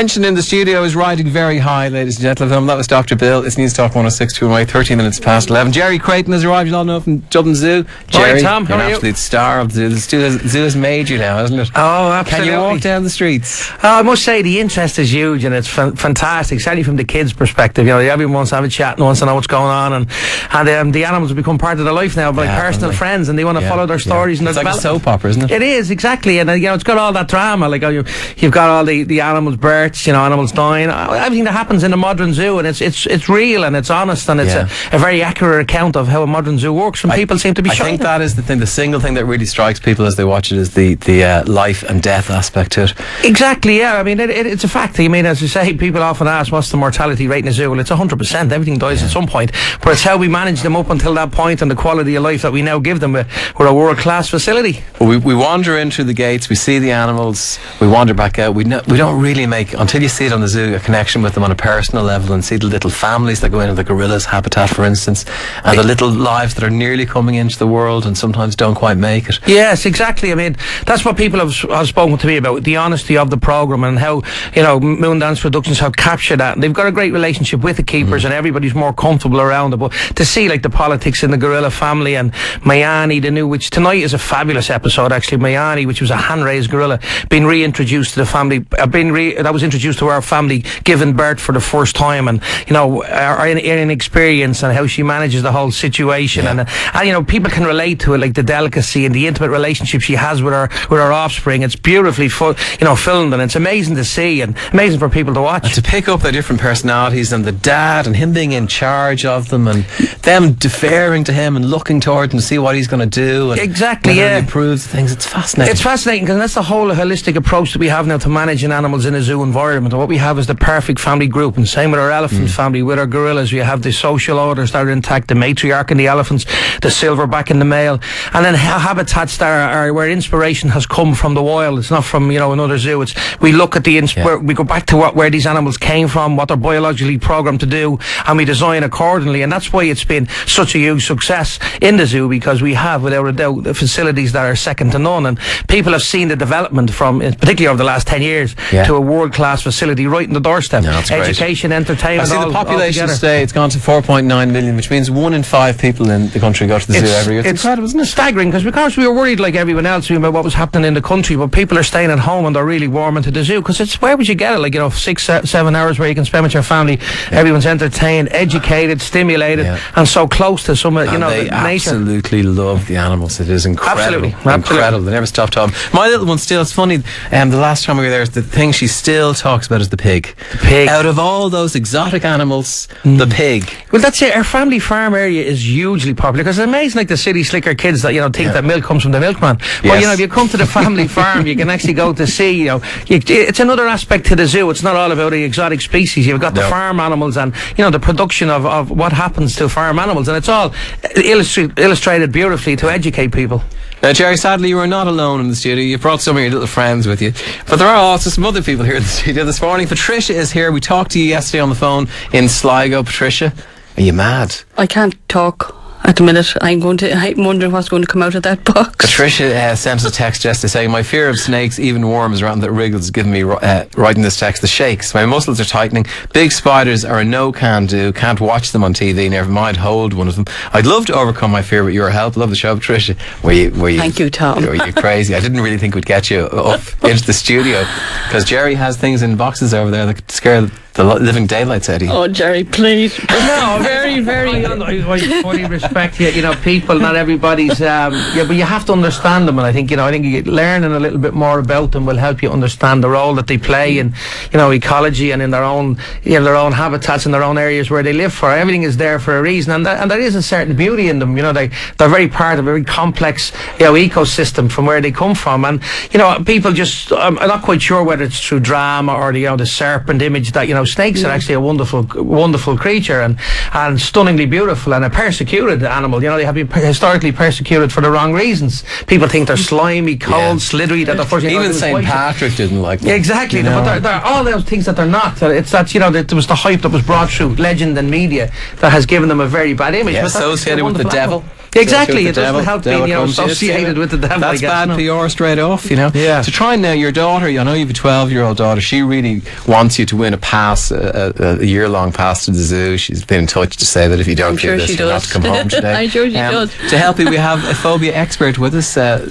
Tension in the studio is riding very high, ladies and gentlemen. That was Dr. Bill. It's News Talk 106.2 13 minutes past 11. Jerry Creighton has arrived. You all know from Dublin Zoo. Jerry, Tom, you're an absolute star of the zoo. The zoo has made you now, hasn't it? Oh, absolutely. Can you walk down the streets? I must say the interest is huge, and it's fantastic, certainly from the kids' perspective. You know, everyone wants to have a chat and wants to know what's going on, and the animals have become part of their life now, like personal friends, and they want to follow their stories and their development. It's like a soap opera, isn't it? It is, exactly, and you know, it's got all that drama, like you've got all the animals' births, you know, animals dying, everything that happens in a modern zoo, and it's real and it's honest, and it's a very accurate account of how a modern zoo works, and people seem to be I think that is the thing, the single thing that really strikes people as they watch it is the life and death aspect to it. Exactly, yeah. I mean, it's a fact. I mean, as you say, people often ask, what's the mortality rate in a zoo? Well, it's 100%. Everything dies at some point, but it's how we manage them up until that point and the quality of life that we now give them. We're a world-class facility. Well, we wander in through the gates, we see the animals, we wander back out. We don't really make, until you see it on the zoo, a connection with them on a personal level, and see the little families that go into the gorillas' habitat, for instance, and the little lives that are nearly coming into the world and sometimes don't quite make it. Yes, exactly. I mean, that's what people have spoken to me about, the honesty of the programme, and how, you know, Moondance Productions have captured that. And they've got a great relationship with the keepers, and everybody's more comfortable around it. But to see, like, the politics in the gorilla family, and Mayani, the new, which tonight is a fabulous episode, actually. Mayani, which was a hand-raised gorilla, being reintroduced to the family, that was introduced to our family, given birth for the first time, and, you know, our inexperience and how she manages the whole situation, and you know, people can relate to it, like the delicacy and the intimate relationship she has with her offspring. It's beautifully filmed, and it's amazing to see and amazing for people to watch. And to pick up the different personalities, and the dad and him being in charge of them, and them deferring to him and looking toward him to see what he's going to do, and exactly, he approves of things. It's fascinating. It's fascinating, because that's the whole holistic approach that we have now to managing animals in a zoo environment. And what we have is the perfect family group, and same with our elephant family. With our gorillas, we have the social orders that are intact, the matriarch in the elephants, the silverback in the male, and then habitats that are where inspiration has come from the wild. It's not from, you know, another zoo. We look at we go back to where these animals came from, what they're biologically programmed to do, and we design accordingly. And that's why it's been such a huge success in the zoo, because we have, without a doubt, the facilities that are second to none, and people have seen the development from, particularly over the last 10 years, to a world-class facility right in the doorstep. No, that's education, great. entertainment. I see the population today, it's gone to 4.9 million, which means 1 in 5 people in the country go to the zoo every year. It's incredible, isn't it? Staggering, because we were worried, like everyone else, about what was happening in the country, but people are staying at home and they're really warming to the zoo, because it's, where would you get it? Like, you know, 6-7 hours where you can spend with your family, everyone's entertained, educated, stimulated, and so close to some, you know, they nature. Absolutely love the animals. It is incredible. Absolutely. Incredible. They never stop talking. My little one still, it's funny, the last time we were there, the thing she still talks about is the pig. The pig. Out of all those exotic animals, the pig. Well, that's it. Our family farm area is hugely popular, because it's amazing, like the city slicker kids that, you know, think that milk comes from the milkman. But, you know, if you come to the family farm, you can actually go to see, you know, it's another aspect to the zoo. It's not all about the exotic species. You've got the farm animals, and, you know, the production of what happens to farm animals, and it's all illustrated beautifully to educate people. Now, Jerry, sadly, you are not alone in the studio. You brought some of your little friends with you. But there are also some other people here in the studio this morning. Patricia is here. We talked to you yesterday on the phone in Sligo. Patricia, are you mad? I can't talk at the minute. I'm wondering what's going to come out of that box. Patricia sent us a text yesterday saying, my fear of snakes, even worms around that wriggles, is giving me, writing this text, the shakes. My muscles are tightening. Big spiders are a no-can do. Can't watch them on TV, never mind hold one of them. I'd love to overcome my fear with your help. Love the show, Patricia. Were you Thank you, Tom. Were you crazy? I didn't really think we'd get you up into the studio, because Jerry has things in boxes over there that could scare the living daylights out of you. Oh, Jerry, please. No, very, very. I fully respect you. You know, people, not everybody's. But you have to understand them, and I think learning a little bit more about them will help you understand the role that they play in, you know, ecology, and in their own, you know, their own habitats and their own areas where they live for. Everything is there for a reason, and there is a certain beauty in them. You know, they're very part of a very complex, you know, ecosystem from where they come from, and, you know, people just. I'm not quite sure whether it's through drama or the serpent image that, you know, snakes are actually a wonderful creature, and stunningly beautiful, and a persecuted animal. You know, they have been historically persecuted for the wrong reasons. People think they're slimy, cold, slithery. That even St. Patrick didn't like them. Yeah, exactly. You know? But they're all those things that they're not. It's that, you know, that there was the hype that was brought through legend and media that has given them a very bad image. Yeah, associated with the devil. Exactly, it doesn't devil- help devil being comes to you, associated with the devil. That's I guess, bad no? PR straight off, you know. Yeah. To try now, your daughter, I know you have a 12-year-old daughter. She really wants you to win a pass, a year-long pass to the zoo. She's been in touch to say that if you don't I'm do sure this, she you'll have does. to come home today. I'm sure she does. To help you, we have a phobia expert with us,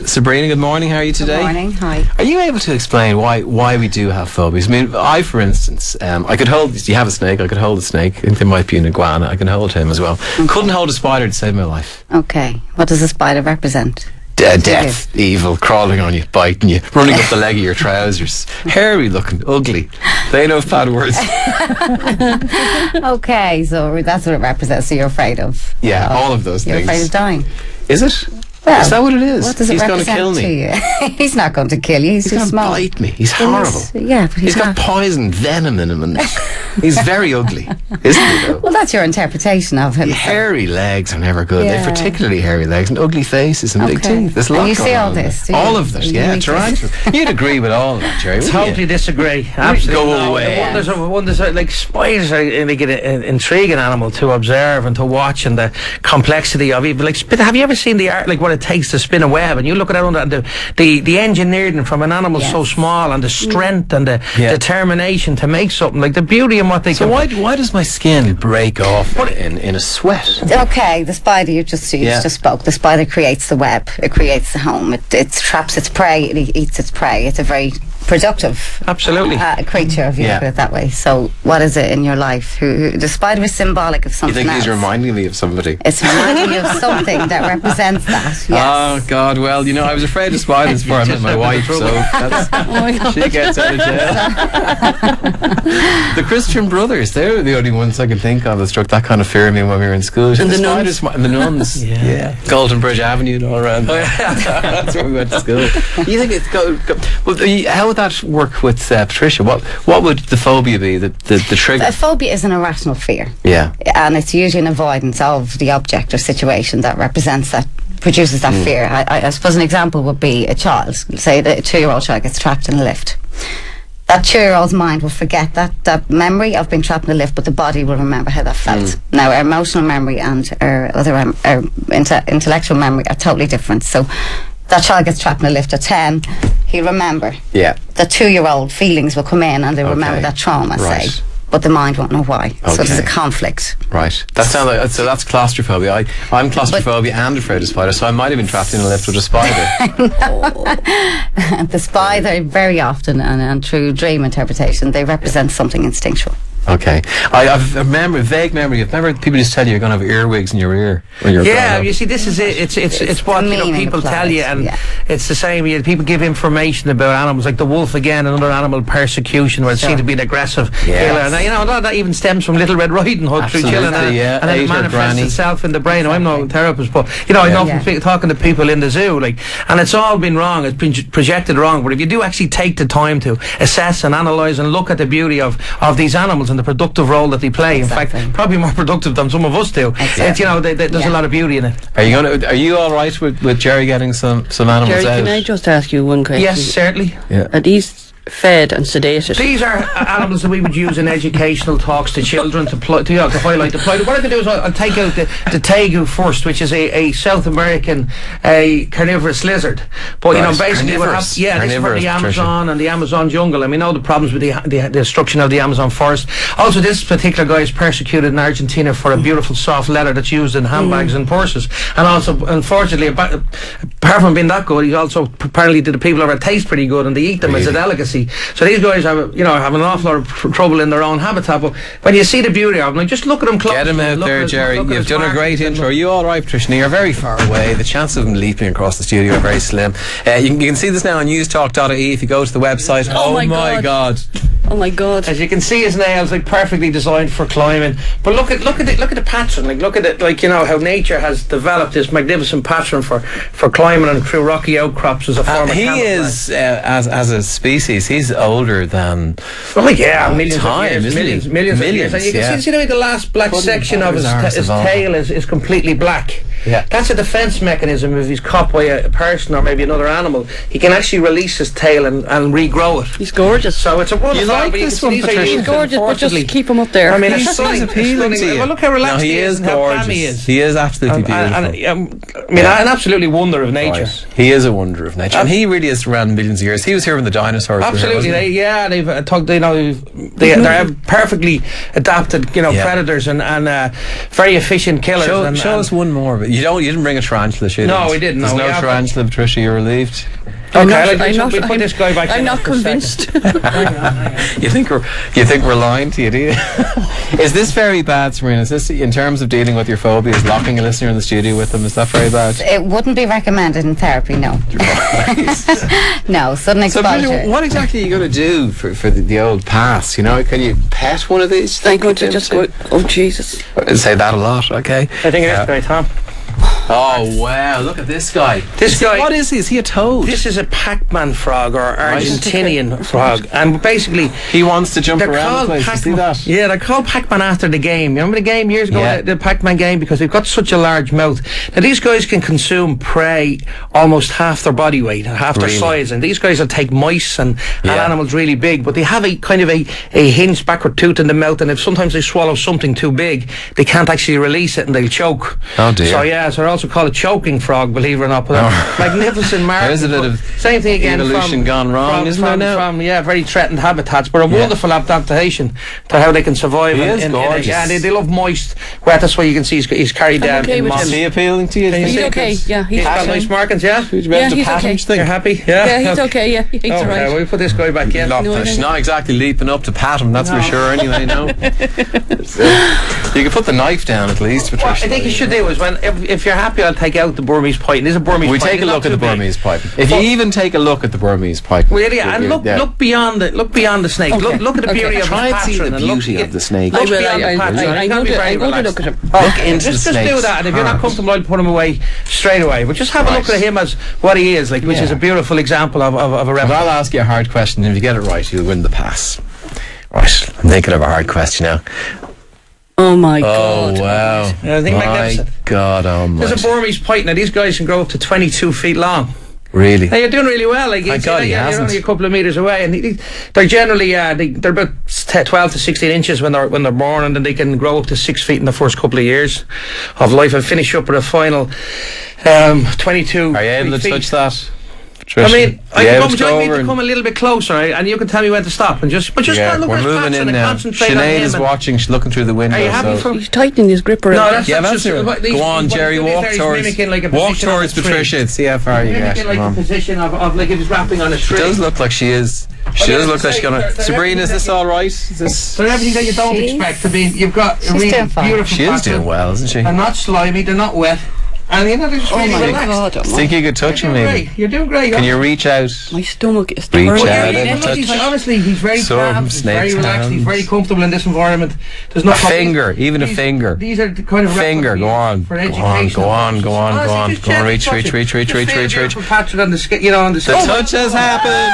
Sabrina. Good morning. How are you today? Good morning. Hi. Are you able to explain why we do have phobias? I mean, I, for instance, I could hold. Do you have a snake? I could hold a snake. I think there might be an iguana. I can hold him as well. Couldn't hold a spider to save my life. Okay. What does a spider represent? Death, evil, crawling on you, biting you, running up the leg of your trousers, hairy looking, ugly. They know bad words. Okay, so that's what it represents. So you're afraid of? Yeah, all of those You're things. afraid of dying. Is it? Well, Is that what it is? What does it He's going to represent kill me. to you? He's not going to kill you. He's He's too going to small. bite me. He's Well, horrible. yeah, but He's got not. poison, venom in him, and he's very ugly, isn't he? Though? Well, that's your interpretation of him. The hairy legs are never good. Yeah. They're particularly hairy legs and ugly faces and big Okay. teeth. There's a And lot you going see all on this, there. do you? All of it, You yeah. need to- Tarantula. You'd agree with all of that, Jerry. wouldn't Totally you? disagree. Absolutely. Go no. away. There's like spiders are like an intriguing animal to observe and to watch, and the complexity of it. But have you ever seen the art, like what it takes to spin a web? And you look at it under the engineering from an animal so small, and the strength and the determination to make something, like the beauty in what they So can. why does my skin break off in a sweat? Okay, the spider you just spoke. The spider creates the web. It creates the home. It traps its prey. It eats its prey. It's a very productive Absolutely. creature, if you Yeah. look at it that way. So what is it in your life? The spider is symbolic of You something think else. he's reminding me of somebody? It's reminding you of something that represents that. Yes. Oh God! Well, you know, I was afraid of spiders before I met my wife, so that's, she gets out of jail. The Christian Brothers, they were the only ones I could think of that struck that kind of fear in me when we were in school. And the spiders, and the nuns, yeah. Golden Bridge Avenue and all around. That's where we went to school. You think it's well? How would that work with Patricia? What would the phobia be? The trigger? A phobia is an irrational fear. Yeah. And it's usually an avoidance of the object or situation that represents that, produces that fear. I suppose an example would be a child. Say that a 2-year-old child gets trapped in a lift. That 2-year-old's mind will forget that memory of being trapped in a lift, but the body will remember how that felt. Now, our emotional memory and our other intellectual memory are totally different. So that child gets trapped in a lift at 10, he'll remember. Yeah. The 2-year-old feelings will come in and they'll remember that trauma, Right. say. But the mind won't know why. So there's a Okay. conflict. Right. That sounds like so. That's claustrophobia. I'm claustrophobia and afraid of spiders, so I might have been trapped in a lift with a spider. The spider, very often, and through dream interpretation, they represent something instinctual. Okay. I've a vague memory. Remember, people just tell you you're going to have earwigs in your ear when you're Yeah, growing you up. see, this is it. It's what meaning people applies, tell you, and yeah. it's the same. People give information about animals, like the wolf again, another animal persecution, where it seems to be an aggressive killer. And a lot of that even stems from Little Red Riding Hood through children, and then it manifests itself in the brain. Now, I'm no therapist, but I know from talking to people in the zoo, and it's all been wrong. It's been projected wrong. But if you do actually take the time to assess and analyse and look at the beauty of these animals and the productive role that they play, Exactly. in fact, probably more productive than some of us do. Exactly. It's, there's a lot of beauty in it. Are you all right with Jerry getting some animals Jerry, out? can I just ask you one question? Yes, certainly. Yeah. Are these fed and sedated? These are animals that we would use in educational talks to children to highlight the plight. What I can do is I'll take out the tegu first, which is a South American carnivorous lizard. But Right, basically what happens, this is for carnivorous, the Amazon and the Amazon jungle, and we know the problems with the destruction of the Amazon forest. Also, this particular guy is persecuted in Argentina for a beautiful soft leather that's used in handbags and purses. And also, unfortunately, apart from being that good, he also apparently the people over taste pretty good, and they eat them as a delicacy. So these guys have an awful lot of trouble in their own habitat. But when you see the beauty of them, just look at them close. Get him out there, Jerry. You've done a great intro. Are you all right, Patricia? You're very far away. The chances of him leaping across the studio are very slim. You can see this now on newstalk.ie if you go to the website. Oh my God. Oh my God! As you can see, his nails perfectly designed for climbing. But look at the pattern. Look at it. How nature has developed this magnificent pattern for climbing and through rocky outcrops as a form of he camouflage. is as a species. He's older than millions time, of years, isn't he? millions of years. And you can see the last black section of his tail is completely black. Yeah. That's a defence mechanism. If he's caught by a person or maybe another animal, he can actually release his tail and regrow it. He's gorgeous. So it's a wonderful. You like this one, Patricia? He's gorgeous, but just keep him up there. I mean, He's it's stunning. appealing It's to stunning. you. Well, look how relaxed he is and how calm gorgeous. he is. He is absolutely beautiful. An absolutely wonder of nature. Right. He is a wonder of nature, and he really is around millions of years. He was here when the dinosaurs Absolutely, were here, they've they're perfectly adapted, predators and very efficient killers. Show us one more, but you didn't bring a tarantula, should you? No, we didn't. There's no tarantula, Patricia. You're relieved. Okay, we put this guy back. I'm not convinced. You think we're lying to you, do you? Is this very bad, Serena? Is this, in terms of dealing with your phobias, locking a listener in the studio with them, is that very bad? It wouldn't be recommended in therapy, no. No, sudden exposure. So, what exactly are you going to do for the old pass? Can you pet one of these? I'm going to just go, oh Jesus. Say that a lot, okay? I think it is great, Tom. Oh wow, look at this guy. This guy, what is he? Is he a toad? This is a Pac-Man frog or Argentinian frog, and basically he wants to jump around the place. You see that? Yeah, they're called Pac-Man after the game. You remember the game years ago, the Pac-Man game, because they've got such a large mouth. Now these guys can consume prey almost half their body weight, half their size, and these guys will take mice and animals really big, but they have a kind of a hinged backward tooth in the mouth, and if sometimes they swallow something too big, they can't actually release it and they'll choke. Oh dear. So they're also called a choking frog, believe it or not. But magnificent mark. There is a bit of same thing again. Evolution gone wrong, isn't there now? From very threatened habitats, but a wonderful adaptation to how they can survive. He is gorgeous. They love moist, wet. That's why you can see he's carried down in moss. Is he appealing to you? He's okay. Yeah, he's got nice markings. Yeah, he's okay. You're happy? Yeah, he's okay. Yeah, he's alright. Okay, we'll put this guy back in. She's not exactly leaping up to pat him, that's for sure. Anyway, no. You can put the knife down at least, Patricia. What I think you should do is if you're happy, I'll take out the Burmese python. There's a Burmese python. We take a look at the Burmese python. If you even take a look at the Burmese python. Really, and look beyond the snake. Okay. Look at the beauty of Try and see the beauty of the snake. I will. I'm going to look at him. Look into the Just do that, and if you're not comfortable, I'll put him away straight away. But just have a look at him as what he is, which is a beautiful example of a rebel. I'll ask you a hard question, and if you get it right, you'll win the pass. Right, I'm thinking of a hard question now. Oh my God. Oh wow. I think my God almighty. There's a Burmese python. Now these guys can grow up to 22 feet long. Really? Now you're doing really well. Thank God he hasn't. You're only a couple of metres away, and they're generally they're about 12 to 16 inches when they're born, and then they can grow up to 6 feet in the first couple of years of life and finish up with a final 22. Are you able to touch that? I mean, I need to come a little bit closer, and you can tell me when to stop, and just look we're at moving in now. Sinead is watching. She's looking through the window. Are you happy He's tightening his grip around. No, that's go on, Jerry. Walk towards Patricia and see how far you get. The position of like if he's rapping on a tree. She does look like she is. She does look like she's gonna. Sabrina, is this all right? Is this? So everything that you don't expect to be. You've got a really beautiful. She is doing well, isn't she? They're not slimy. They're not wet. And they're just really relaxed. I think you could touch him, maybe. You're doing great. Can you reach out? My stomach is reach out and touch. Honestly, he's very calm. He's very relaxed. He's very comfortable in this environment. There's no finger, even a finger. These are the kind of finger. Go on. Go on. Reach. Patrick on the skin, on the. The touch has happened.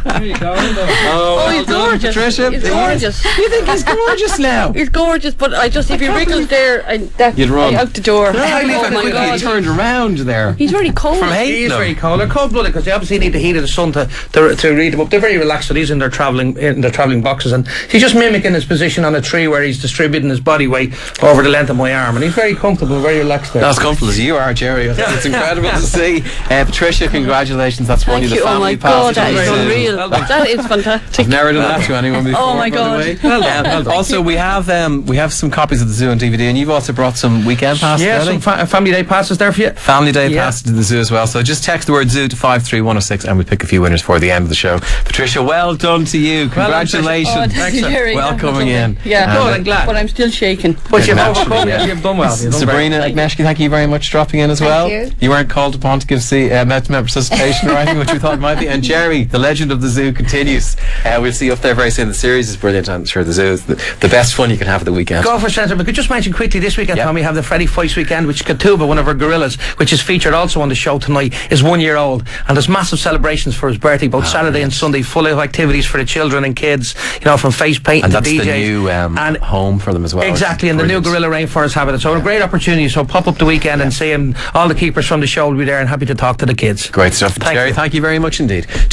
There you go. Oh, he's gorgeous. Patricia, he's gorgeous. You think he's gorgeous now? He's gorgeous, but if he wriggles there, you'd run out the door. Oh my God! He turned around there. He's very cold. He is very cold. They're cold-blooded because they obviously need the heat of the sun to read them up. They're very relaxed. So he's in their travelling boxes, and he's just mimicking his position on a tree where he's distributing his body weight over the length of my arm, and he's very comfortable, very relaxed there. Not as comfortable as you are, Jerry. It's incredible to see. Patricia, congratulations. That's won you the family pass. Oh my God, that is unreal. That is fantastic. I've never done that to anyone before. Oh my God. Also, we have some copies of the zoo on DVD, and you've also brought some weekend passes. Yeah, some family day passes there for you. Family day passes to the zoo as well. So just text the word zoo to 53106 and we'll pick a few winners for the end of the show. Patricia, well done to you. Congratulations. Thank you, Jerry. Well coming in. Yeah, good and glad. But I'm still shaking. But you've overcome. You've done well. Sabrina Agnieszka, thank you very much for dropping in as well. Thank you. You weren't called upon to give participation or anything, which we thought might be. And Jerry, the legend of the zoo continues. We'll see you up there very soon. The series is brilliant. I'm sure the zoo is the best fun you can have at the weekend. Go for centre. We could just mention quickly this weekend, Tom, we have the Freddie Sacrifice Weekend, which Katuba, one of our gorillas, which is featured also on the show tonight, is 1 year old, and there's massive celebrations for his birthday both Saturday and Sunday, full of activities for the children and kids, you know, from face painting And to that's DJs. the new home for them as well. Exactly, and the new Gorilla Rainforest Habitat. So a great opportunity. So pop up the weekend and see him. All the keepers from the show will be there and happy to talk to the kids. Great stuff. Thank Jerry, you. thank you very much indeed.